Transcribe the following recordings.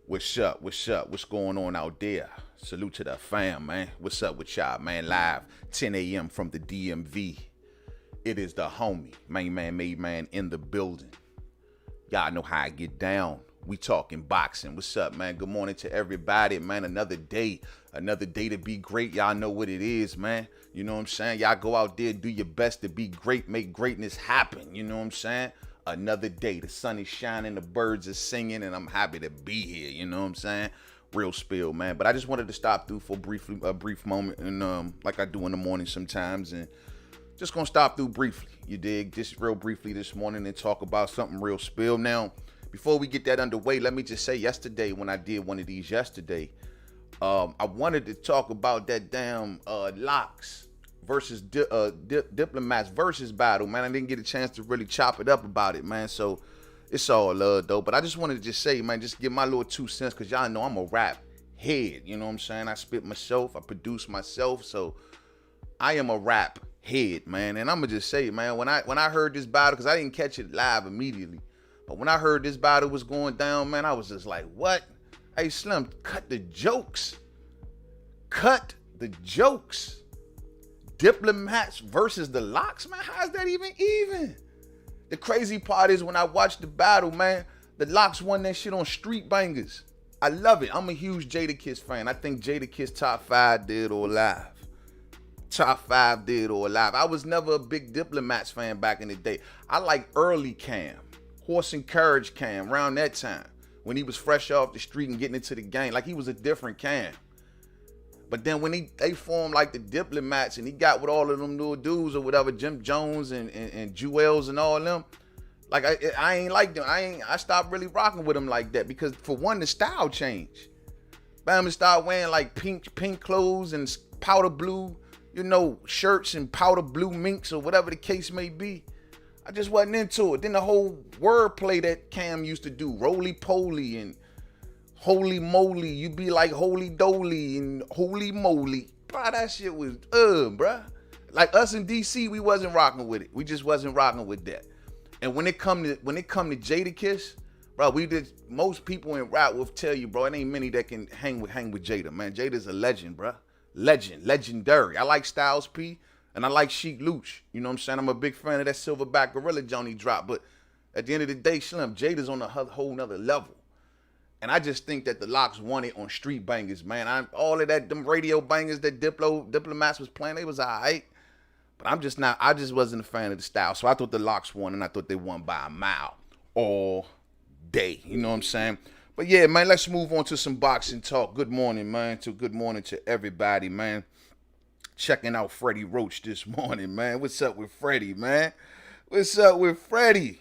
What's up? What's up? What's going on out there? Salute to the fam, man. What's up with y'all, man? Live 10 a.m. from the DMV. It is the homie, Mainman Mademan in the building. Y'all know how I get down. We talking boxing. What's up, man? Good morning to everybody, man. Another day to be great. Y'all know what it is, man. You know what I'm saying? Y'all go out there, do your best to be great, make greatness happen. You know what I'm saying? Another day. The sun is shining, the birds are singing, and I'm happy to be here. You know what I'm saying? Real spill, man. But I just wanted to stop through for a brief moment, and like I do in the morning sometimes, and just gonna stop through briefly. You dig? Just real briefly this morning and talk about something real spill. Now, before we get that underway, let me just say yesterday when I did one of these yesterday, I wanted to talk about that damn locks versus diplomats versus battle, man. I didn't get a chance to really chop it up about it, man. So it's all love though. But I just wanted to just say, man, just give my little 2 cents, because y'all know I'm a rap head. You know what I'm saying? I spit myself, I produce myself, so I am a rap head, man. And I'm gonna just say, man, when I heard this battle, because I didn't catch it live immediately, but when I heard this battle was going down, man, I was just like, what? Hey, Slim, cut the jokes. Cut the jokes. Diplomats versus the locks, man. How's that even? The crazy part is when I watched the battle, man, the locks won that shit on Street Bangers. I love it. I'm a huge Jadakiss fan. I think Jadakiss top 5 dead or alive. Top 5 dead or alive. I was never a big Diplomats fan back in the day. I like early Cam. Horse and Courage Cam, around that time, when he was fresh off the street and getting into the game. Like, he was a different Cam. But then when they formed like the Diplomats and he got with all of them little dudes or whatever, Jim Jones and Jewels and all them, like I ain't like them. I stopped really rocking with them like that, because for one, the style changed. Bam, start wearing like pink clothes and powder blue, shirts and powder blue minks or whatever the case may be. I just wasn't into it. Then the whole wordplay that Cam used to do, roly poly and holy moly, you be like holy doly and holy moly. Bro, that shit was bruh. Like, us in DC, we wasn't rocking with it. We just wasn't rocking with that. And when it come to Jadakiss, bro, most people in rap will tell you, bro, it ain't many that can hang with Jada, man. Jada's a legend, bro. Legendary. I like Styles P. And I like Sheik Luch. You know what I'm saying? I'm a big fan of that Silverback Gorilla Johnny drop. But at the end of the day, Slim, Jada's on a whole nother level. And I just think that the locks won it on Street Bangers, man. All of that, them radio bangers that Diplomats was playing, they was all right. But I just wasn't a fan of the style. So I thought the locks won, and I thought they won by a mile all day. You know what I'm saying? But yeah, man, let's move on to some boxing talk. Good morning, man. Good morning to everybody, man. Checking out Freddie Roach this morning, man. What's up with Freddie, man? What's up with Freddie,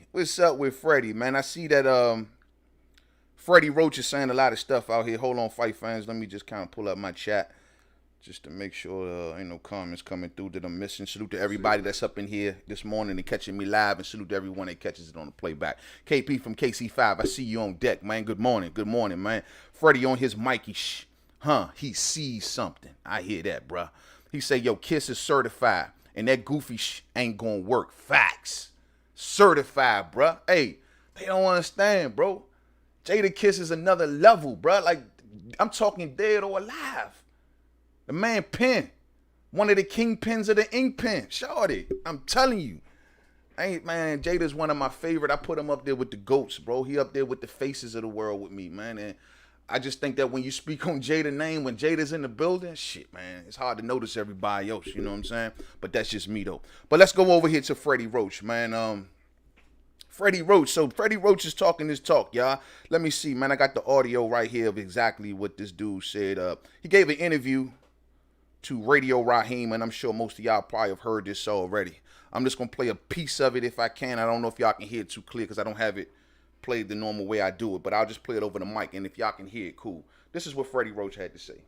man? I see that Freddie Roach is saying a lot of stuff out here. Hold on, fight fans. Let me just kind of pull up my chat just to make sure ain't no comments coming through that I'm missing. Salute to everybody that's up in here this morning and catching me live, and salute to everyone that catches it on the playback. KP from KC5, I see you on deck, man. Good morning, man. Freddie on his mic, he sees something. I hear that, bruh. He say, yo, Kiss is certified, and that goofy ain't gonna work. Facts. Certified, bruh. Hey, they don't understand, bro. Jadakiss is another level, bruh. Like, I'm talking dead or alive. The man pen. One of the kingpins of the ink pen. Shorty, I'm telling you. Man, Jada's one of my favorite. I put him up there with the GOATs, bro. He up there with the faces of the world with me, man. And I just think that when you speak on Jada's name, when Jada's in the building, shit, man, it's hard to notice everybody else, you know what I'm saying? But that's just me, though. But let's go over here to Freddie Roach, man. Freddie Roach. So Freddie Roach is talking this talk, y'all. Let me see, man. I got the audio right here of exactly what this dude said. He gave an interview to Radio Raheem, and I'm sure most of y'all probably have heard this already. I'm just going to play a piece of it if I can. I don't know if y'all can hear it too clear because I don't have it played the normal way I do it, but I'll just play it over the mic, and if y'all can hear it, cool. This is what Freddie Roach had to say.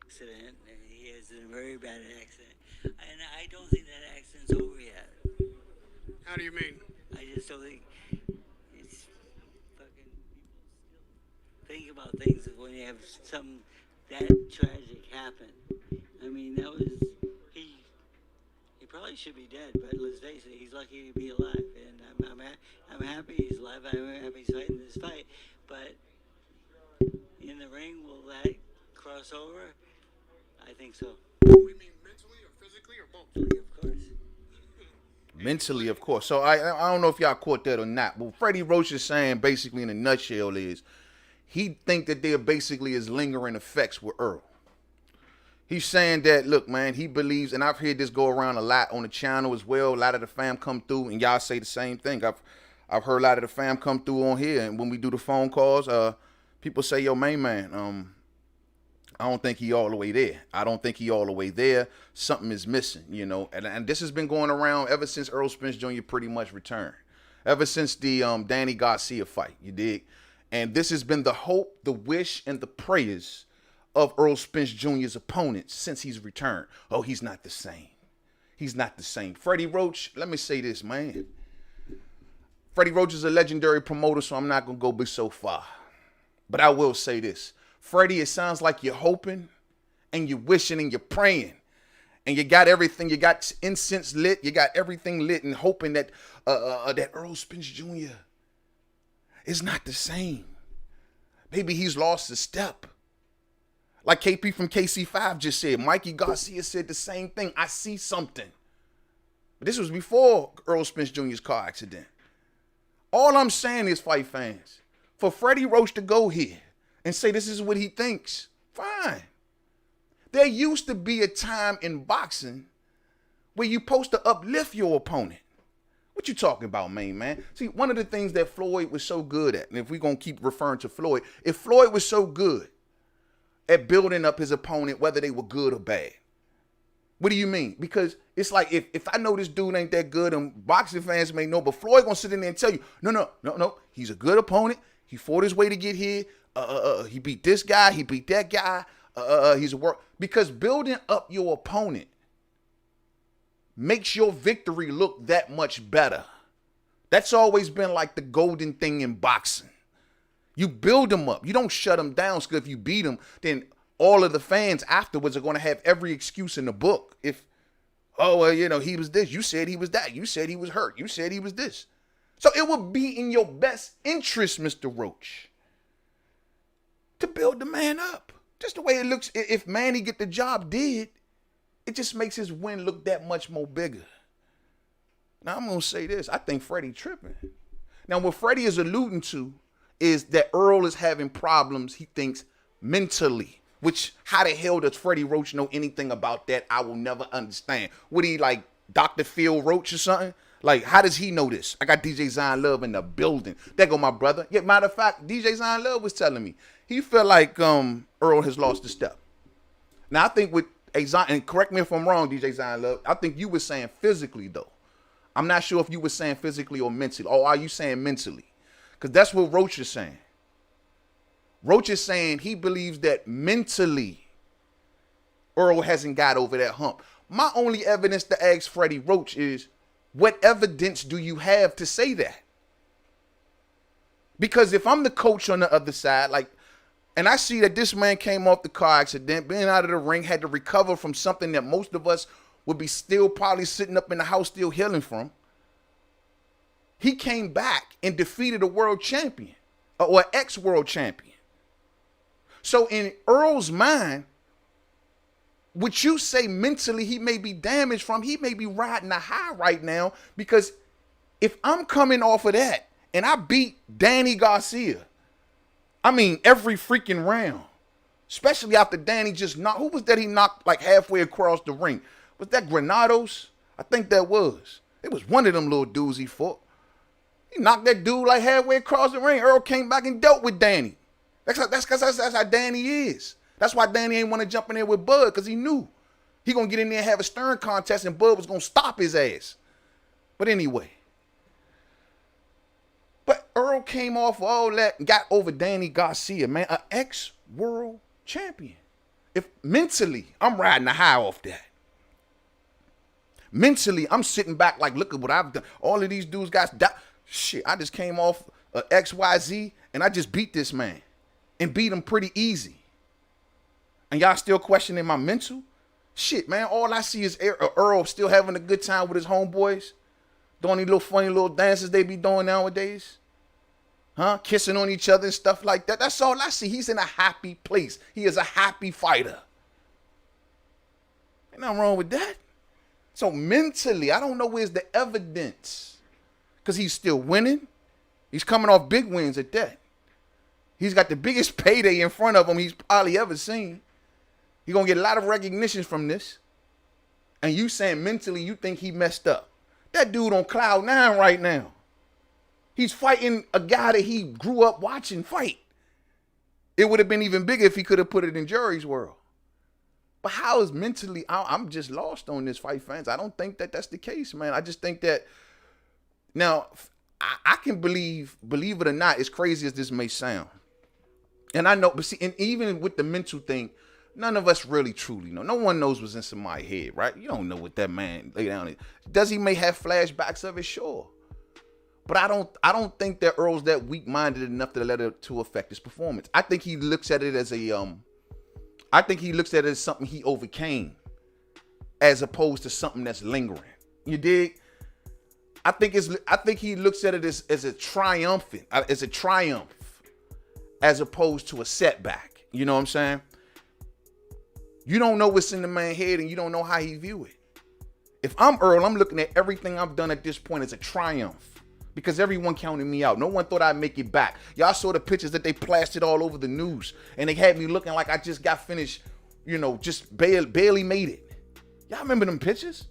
Accident. He has a very bad accent, and I don't think that accent's over yet. How do you mean? I just don't think it's fucking people still think about things when you have something that tragic happen. I mean, that was he probably should be dead, but let's face it, he's lucky to be alive, and I'm happy he's alive. I'm happy he's fighting this fight, but In the ring, will that cross over? I think so. We mean mentally or physically or both? Of course. Mentally, of course. So I don't know if y'all caught that or not. But Freddie Roach is saying basically in a nutshell is he think that there basically is lingering effects with Earl. He's saying that, look, man, he believes, and I've heard this go around a lot on the channel as well. A lot of the fam come through, and y'all say the same thing. I've heard a lot of the fam come through on here, and when we do the phone calls, people say, yo, main man, I don't think he all the way there. I don't think he all the way there. Something is missing, you know. And this has been going around ever since Errol Spence Jr. pretty much returned. Ever since the Danny Garcia fight, you dig? And this has been the hope, the wish, and the prayers of Errol Spence Jr.'s opponents since he's returned. Oh, he's not the same. He's not the same. Freddie Roach, let me say this, man. Freddie Roach is a legendary promoter, so I'm not going to go so far. But I will say this. Freddie, it sounds like you're hoping and you're wishing and you're praying. And you got everything. You got incense lit. You got everything lit and hoping that that Errol Spence Jr. is not the same. Maybe he's lost a step. Like KP from KC5 just said, Mikey Garcia said the same thing. I see something. But this was before Errol Spence Jr.'s car accident. All I'm saying is, fight fans, for Freddie Roach to go here and say this is what he thinks, fine. There used to be a time in boxing where you're supposed to uplift your opponent. What you talking about, main man? See, one of the things that Floyd was so good at, and if we're going to keep referring to Floyd, if Floyd was so good at building up his opponent, whether they were good or bad. What do you mean? Because it's like if I know this dude ain't that good, and boxing fans may know, but Floyd gonna sit in there and tell you, no, he's a good opponent. He fought his way to get here. He beat this guy. He beat that guy. He's a work. Because building up your opponent makes your victory look that much better. That's always been like the golden thing in boxing. You build them up. You don't shut them down. Because if you beat them, then all of the fans afterwards are going to have every excuse in the book. If, he was this. You said he was that. You said he was hurt. You said he was this. So it would be in your best interest, Mr. Roach, to build the man up. Just the way it looks. If Manny get the job did, it just makes his win look that much more bigger. Now, I'm going to say this. I think Freddie tripping. Now, what Freddie is alluding to is that Earl is having problems, he thinks, mentally. Which, how the hell does Freddie Roach know anything about that? I will never understand. What he like, Dr. Phil Roach or something? Like, how does he know this? I got DJ Zion Love in the building. There go my brother. Yeah, matter of fact, DJ Zion Love was telling me he felt like Earl has lost a step. Now, I think with Zion, and correct me if I'm wrong, DJ Zion Love, I think you were saying physically, though. I'm not sure if you were saying physically or mentally. Or are you saying mentally? Because that's what Roach is saying. Roach is saying he believes that mentally Earl hasn't got over that hump. My only evidence to ask Freddie Roach is, what evidence do you have to say that? Because if I'm the coach on the other side, and I see that this man came off the car accident, being out of the ring, had to recover from something that most of us would be still probably sitting up in the house still healing from. He came back and defeated a world champion or ex-world champion. So in Earl's mind, what you say mentally he may be damaged from, he may be riding a high right now, because if I'm coming off of that and I beat Danny Garcia, I mean every freaking round, especially after Danny just knocked, who was that he knocked like halfway across the ring? Was that Granados? I think that was. It was one of them little dudes he fought. He knocked that dude like halfway across the ring. Earl came back and dealt with Danny. That's how Danny is. That's why Danny ain't want to jump in there with Bud, because he knew he going to get in there and have a stern contest and Bud was going to stop his ass. But anyway. But Earl came off all that and got over Danny Garcia, man, an ex-world champion. If mentally, I'm riding the high off that. Mentally, I'm sitting back like, look at what I've done. All of these dudes got, shit, I just came off XYZ and I just beat this man and beat him pretty easy. And y'all still questioning my mental? Shit, man, all I see is Earl still having a good time with his homeboys, doing these little funny little dances they be doing nowadays. Kissing on each other and stuff like that. That's all I see. He's in a happy place. He is a happy fighter. Ain't nothing wrong with that. So mentally, I don't know where's the evidence. Because he's still winning. He's coming off big wins at that. He's got the biggest payday in front of him he's probably ever seen. He's going to get a lot of recognition from this. And you saying mentally you think he messed up. That dude on cloud 9 right now. He's fighting a guy that he grew up watching fight. It would have been even bigger if he could have put it in Jerry's world. But how is mentally, I'm just lost on this, fight fans. I don't think that that's the case, man. I just think that, now, I can believe it or not, as crazy as this may sound. And I know, but see, and even with the mental thing, none of us really truly know. No one knows what's in somebody's head, right? You don't know what that man lay down. Does he may have flashbacks of it? Sure. But I don't think that Earl's that weak-minded enough to let it to affect his performance. I think he looks at it as something he overcame, as opposed to something that's lingering. You dig? I think he looks at it as a triumph, as opposed to a setback. You know what I'm saying? You don't know what's in the man's head, and you don't know how he view it. If I'm Earl, I'm looking at everything I've done at this point as a triumph. Because everyone counted me out. No one thought I'd make it back. Y'all saw the pictures that they plastered all over the news. And they had me looking like I just got finished, just barely made it. Y'all remember them pictures?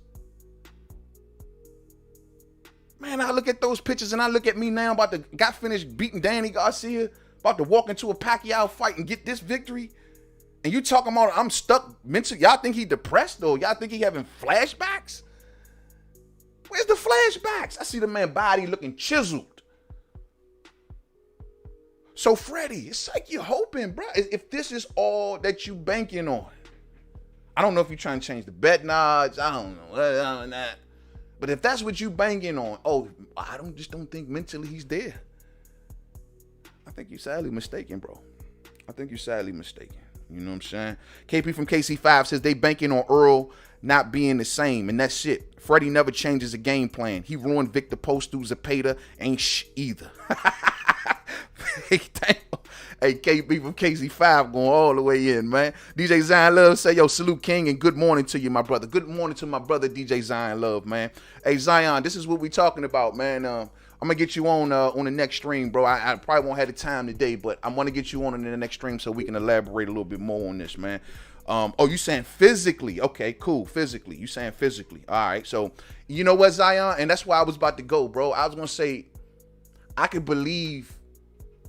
Man, I look at those pictures and I look at me now got finished beating Danny Garcia, about to walk into a Pacquiao fight and get this victory. And you talking about I'm stuck mentally. Y'all think he depressed though? Y'all think he having flashbacks? Where's the flashbacks? I see the man body looking chiseled. So Freddie, it's like you're hoping, bro. If this is all that you banking on, I don't know if you're trying to change the bet odds. I don't know. But if that's what you banking on, I just don't think mentally he's there. I think you're sadly mistaken, bro. I think you're sadly mistaken. You know what I'm saying? KP from KC5 says they banking on Earl not being the same, and that's it. Freddie never changes a game plan. He ruined Victor Post through Zepeda. Ain't either. Hey, KP from KC5 going all the way in, man. DJ Zion Love say, yo, salute King and good morning to you, my brother. Good morning to my brother, DJ Zion Love, man. Hey, Zion, this is what we talking about, man. I'm going to get you on the next stream, bro. I probably won't have the time today, but I'm going to get you on in the next stream so we can elaborate a little bit more on this, man. You saying physically. Okay, cool. Physically. You saying physically. All right. So, you know what, Zion? And that's why I was about to go, bro. I was going to say, I could believe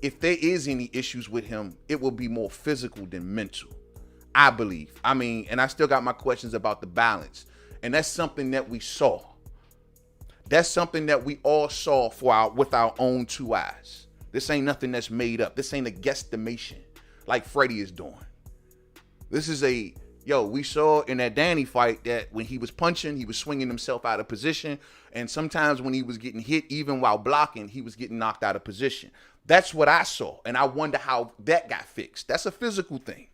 if there is any issues with him, it will be more physical than mental. I believe. I mean, and I still got my questions about the balance. And that's something that we saw. That's something that we all saw with our own two eyes. This ain't nothing that's made up. This ain't a guesstimation like Freddie is doing. This is we saw in that Danny fight that when he was punching, he was swinging himself out of position. And sometimes when he was getting hit, even while blocking, he was getting knocked out of position. That's what I saw. And I wonder how that got fixed. That's a physical thing.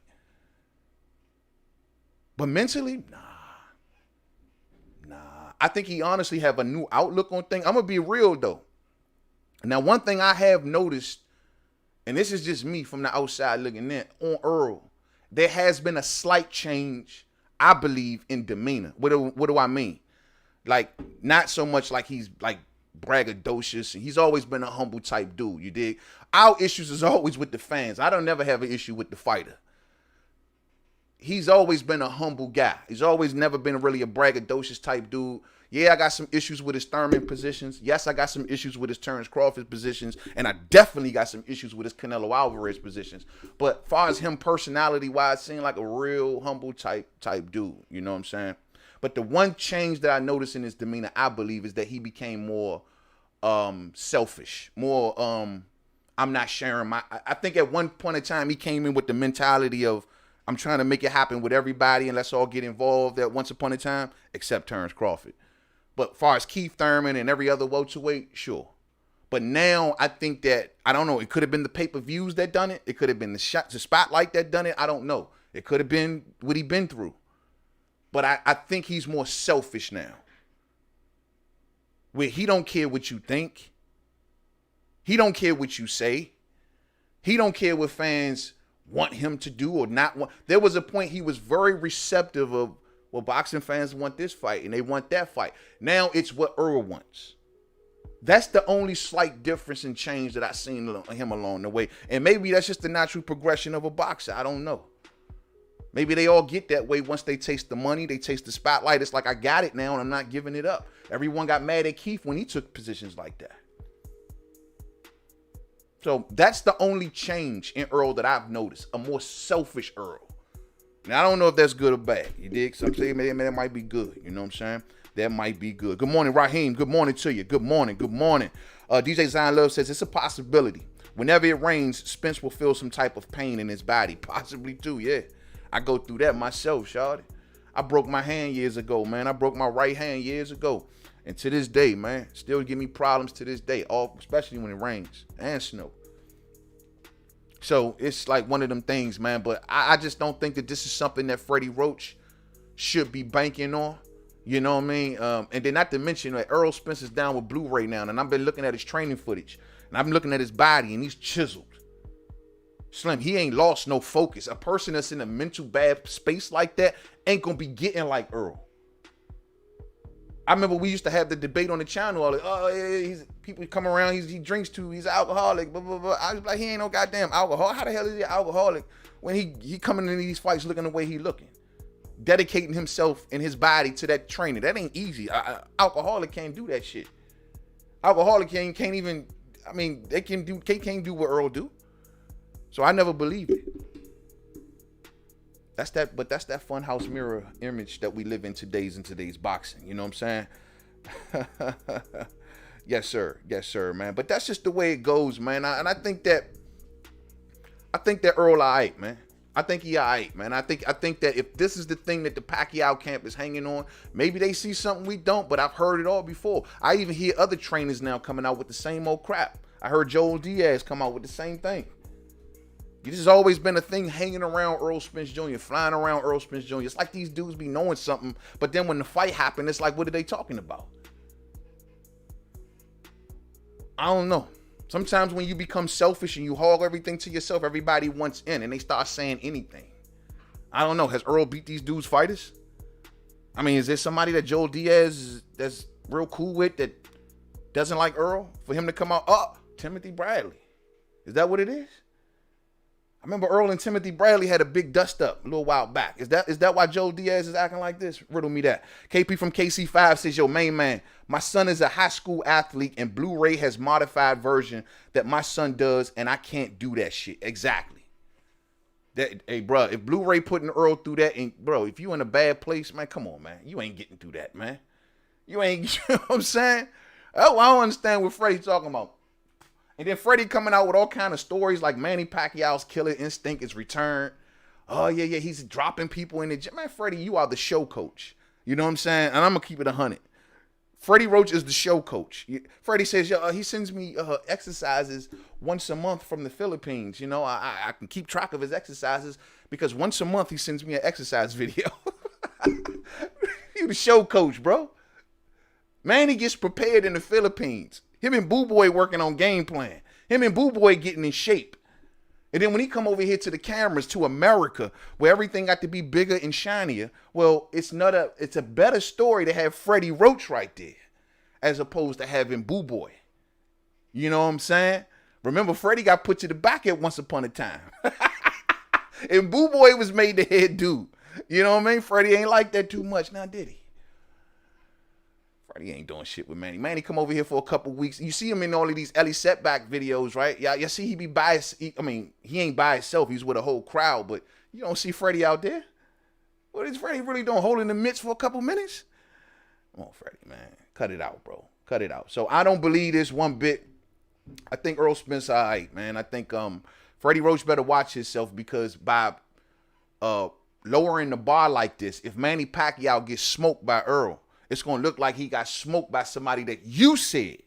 But mentally, nah. I think he honestly have a new outlook on things. I'm going to be real, though. Now, one thing I have noticed, and this is just me from the outside looking in, on Earl, there has been a slight change, I believe, in demeanor. What do I mean? Like, not so much like he's like braggadocious. He's always been a humble type dude, you dig? Our issues is always with the fans. I don't never have an issue with the fighter. He's always been a humble guy. He's always never been really a braggadocious type dude. Yeah, I got some issues with his Thurman positions. Yes, I got some issues with his Terrence Crawford positions. And I definitely got some issues with his Canelo Alvarez positions. But as far as him personality-wise, seemed like a real humble type dude. You know what I'm saying? But the one change that I noticed in his demeanor, I believe, is that he became more selfish. More, I'm not sharing my... I think at one point in time, he came in with the mentality of, I'm trying to make it happen with everybody and let's all get involved at once upon a time, except Terrence Crawford. But as far as Keith Thurman and every other welterweight, sure. But now I think that, I don't know, it could have been the pay-per-views that done it. It could have been the spotlight that done it. I don't know. It could have been what he been through. But I think he's more selfish now. Where he don't care what you think. He don't care what you say. He don't care what fans want him to do or not want. There was a point he was very receptive of, well, boxing fans want this fight and they want that fight. Now it's what Errol wants. That's the only slight difference and change that I've seen him along the way. And maybe that's just the natural progression of a boxer. I don't know. Maybe they all get that way once they taste the money, they taste the spotlight. It's like, I got it now and I'm not giving it up. Everyone got mad at Keith when he took positions like that. So that's the only change in Errol that I've noticed. A more selfish Errol. Now, I don't know if that's good or bad. You dig? Some say, man, that might be good. You know what I'm saying? That might be good. Good morning, Raheem. Good morning to you. Good morning. Good morning. DJ Zion Love says it's a possibility. Whenever it rains, Spence will feel some type of pain in his body. Possibly too, yeah. I go through that myself, shawty. I broke my hand years ago, man. I broke my right hand years ago. And to this day, man, still give me problems to this day, especially when it rains and snow. So it's like one of them things, man. But I just don't think that this is something that Freddie Roach should be banking on. You know what I mean? And then not to mention that Errol Spence is down with Blu-ray now. And I've been looking at his training footage. And I've been looking at his body and he's chiseled. Slim, he ain't lost no focus. A person that's in a mental bad space like that ain't going to be getting like Errol. I remember we used to have the debate on the channel. All like, oh, yeah, people come around, he drinks too, he's an alcoholic, blah, blah, blah. I was like, he ain't no goddamn alcohol. How the hell is he an alcoholic when he coming into these fights looking the way he looking? Dedicating himself and his body to that training. That ain't easy. Alcoholic can't do that shit. Alcoholic can't even, I mean, they can't do what Earl do. So I never believed it. That's that funhouse mirror image that we live in today's boxing. You know what I'm saying? Yes, sir. Yes, sir, man. But that's just the way it goes, man. And I think that Earl all right, man. I think he all right, man. I think that if this is the thing that the Pacquiao camp is hanging on, maybe they see something we don't, but I've heard it all before. I even hear other trainers now coming out with the same old crap. I heard Joel Diaz come out with the same thing. This has always been a thing hanging around Errol Spence Jr., flying around Errol Spence Jr. It's like these dudes be knowing something, but then when the fight happened, it's like, what are they talking about? I don't know. Sometimes when you become selfish and you hog everything to yourself, everybody wants in and they start saying anything. I don't know. Has Earl beat these dudes fighters? I mean, is there somebody that Joel Diaz that's real cool with that doesn't like Earl? For him to come out, Timothy Bradley. Is that what it is? I remember Earl and Timothy Bradley had a big dust up a little while back. Is that why Joe Diaz is acting like this? Riddle me that. KP from KC5 says, yo, main man, my son is a high school athlete and Blu-ray has modified version that my son does and I can't do that shit. Exactly. Hey, bro, if Blu-ray putting Earl through that, and bro, if you in a bad place, man, come on, man. You ain't getting through that, man. You ain't, you know what I'm saying? Oh, I don't understand what Freddie's talking about. And then Freddie coming out with all kind of stories like Manny Pacquiao's killer instinct is returned. Oh, yeah, he's dropping people in the gym. Man, Freddie, you are the show coach. You know what I'm saying? And I'm going to keep it 100. Freddie Roach is the show coach. Freddie says, he sends me exercises once a month from the Philippines. You know, I can keep track of his exercises because once a month he sends me an exercise video. You the show coach, bro. Manny gets prepared in the Philippines. Him and Boo Boy working on game plan. Him and Boo Boy getting in shape. And then when he come over here to the cameras, to America, where everything got to be bigger and shinier, well, it's a better story to have Freddie Roach right there as opposed to having Boo Boy. You know what I'm saying? Remember, Freddie got put to the back at once upon a time. And Boo Boy was made the head dude. You know what I mean? Freddie ain't like that too much now, did he? He ain't doing shit with Manny. Manny come over here for a couple weeks. You see him in all of these Ellie setback videos, right? Yeah, you see he be by he ain't by himself. He's with a whole crowd, but you don't see Freddie out there. What is Freddie really doing? Holding the mitts for a couple minutes? Come on, Freddie, man. Cut it out, bro. Cut it out. So I don't believe this one bit. I think Errol Spence all right, man. I think Freddie Roach better watch himself because by lowering the bar like this, if Manny Pacquiao gets smoked by Earl, it's going to look like he got smoked by somebody that you said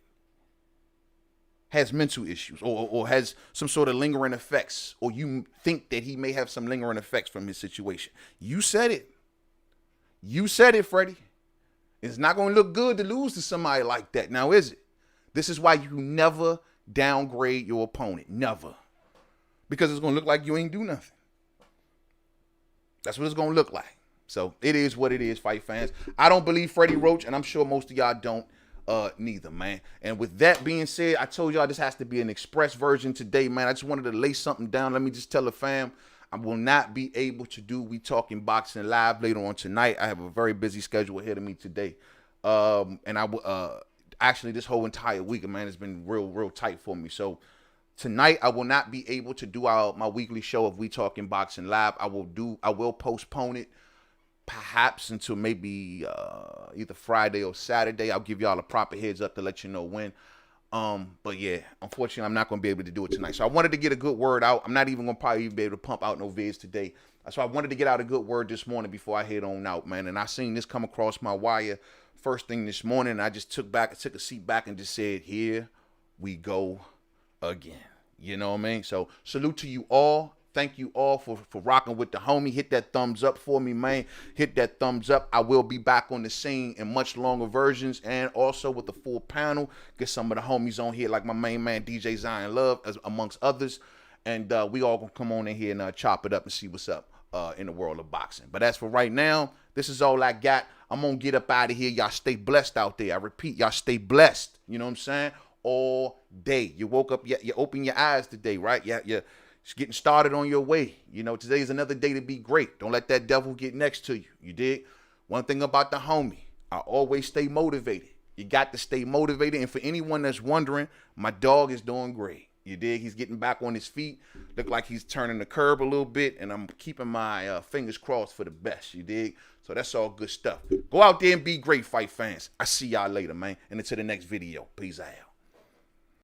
has mental issues or has some sort of lingering effects, or you think that he may have some lingering effects from his situation. You said it. You said it, Freddie. It's not going to look good to lose to somebody like that. Now, is it? This is why you never downgrade your opponent. Never. Because it's going to look like you ain't do nothing. That's what it's going to look like. So it is what it is, fight fans. I don't believe Freddie Roach, and I'm sure most of y'all don't neither, man. And with that being said, I told y'all this has to be an express version today, man. I just wanted to lay something down. Let me just tell the fam, I will not be able to do We Talking Boxing live later on tonight. I have a very busy schedule ahead of me today. And I will actually this whole entire week, man, has been real tight for me. So tonight I will not be able to do my weekly show of We Talking Boxing live. I will postpone it perhaps until maybe either Friday or Saturday. I'll give y'all a proper heads up to let you know when. But yeah, unfortunately, I'm not going to be able to do it tonight. So I wanted to get a good word out. I'm not even going to probably be able to pump out no vids today. So I wanted to get out a good word this morning before I head on out, man. And I seen this come across my wire first thing this morning. And I just took a seat back and just said, here we go again. You know what I mean? So salute to you all. Thank you all for rocking with the homie. Hit that thumbs up for me, man. Hit that thumbs up. I will be back on the scene in much longer versions and also with the full panel. Get some of the homies on here like my main man, DJ Zion Love, amongst others. And we all going to come on in here and chop it up and see what's up in the world of boxing. But as for right now, this is all I got. I'm going to get up out of here. Y'all stay blessed out there. I repeat, y'all stay blessed. You know what I'm saying? All day. You woke up, you open your eyes today, right? Yeah. It's getting started on your way. You know, today's another day to be great. Don't let that devil get next to you. You dig? One thing about the homie, I always stay motivated. You got to stay motivated. And for anyone that's wondering, my dog is doing great. You dig? He's getting back on his feet. Look like he's turning the curb a little bit. And I'm keeping my fingers crossed for the best. You dig? So that's all good stuff. Go out there and be great, fight fans. I see y'all later, man. And until the next video. Peace out.